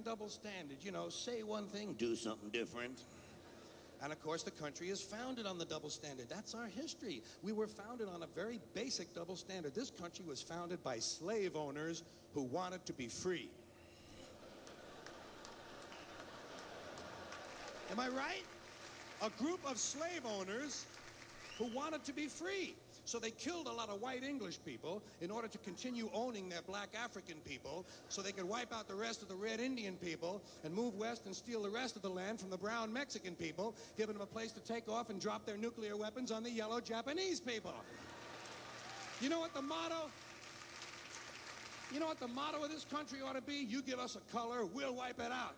double standard. You know, say one thing, do something different. And of course, the country is founded on the double standard. That's our history. We were founded on a very basic double standard. This country was founded by slave owners who wanted to be free. Am I right? A group of slave owners who wanted to be free. So they killed a lot of white English people in order to continue owning their black African people so they could wipe out the rest of the red Indian people and move west and steal the rest of the land from the brown Mexican people, giving them a place to take off and drop their nuclear weapons on the yellow Japanese people. You know what the motto? You know what the motto of this country ought to be? You give us a color, we'll wipe it out.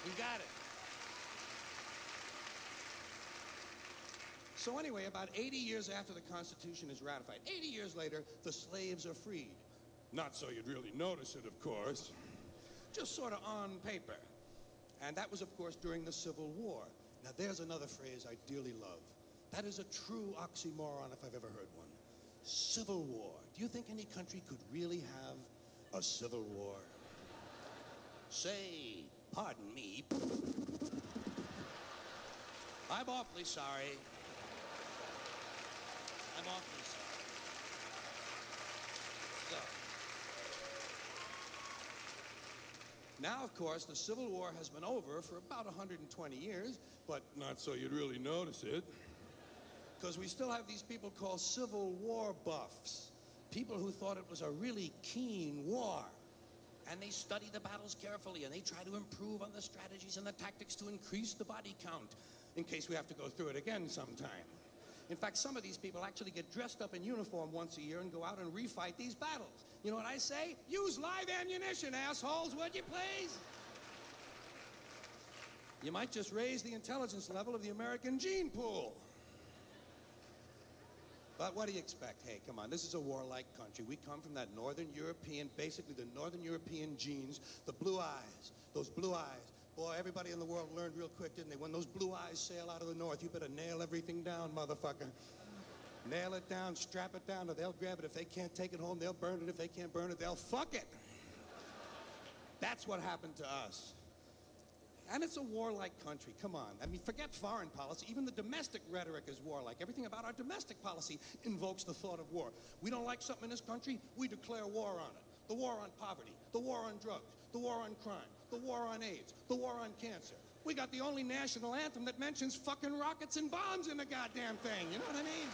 We got it. So anyway, about 80 years after the Constitution is ratified, 80 years later, the slaves are freed. Not so you'd really notice it, of course. Just sort of on paper. And that was, of course, during the Civil War. Now, there's another phrase I dearly love. That is a true oxymoron if I've ever heard one. Civil War. Do you think any country could really have a civil war? Say, pardon me. I'm awfully sorry. I'm awfully sorry. So, now, of course, the Civil War has been over for about 120 years, but not so you'd really notice it. Because we still have these people called Civil War buffs. People who thought it was a really keen war. And they study the battles carefully, and they try to improve on the strategies and the tactics to increase the body count, in case we have to go through it again sometime. In fact, some of these people actually get dressed up in uniform once a year and go out and refight these battles. You know what I say? Use live ammunition, assholes, would you please? You might just raise the intelligence level of the American gene pool. But what do you expect? Hey, come on, this is a warlike country. We come from that Northern European, basically the Northern European genes, the blue eyes, those blue eyes. Boy, everybody in the world learned real quick, didn't they? When those blue eyes sail out of the north, you better nail everything down, motherfucker. Nail it down, strap it down, or they'll grab it. If they can't take it home, they'll burn it. If they can't burn it, they'll fuck it. That's what happened to us. And it's a warlike country, come on. I mean, forget foreign policy. Even the domestic rhetoric is warlike. Everything about our domestic policy invokes the thought of war. We don't like something in this country, we declare war on it. The war on poverty, the war on drugs, the war on crime, the war on AIDS, the war on cancer. We got the only national anthem that mentions fucking rockets and bombs in the goddamn thing, you know what I mean?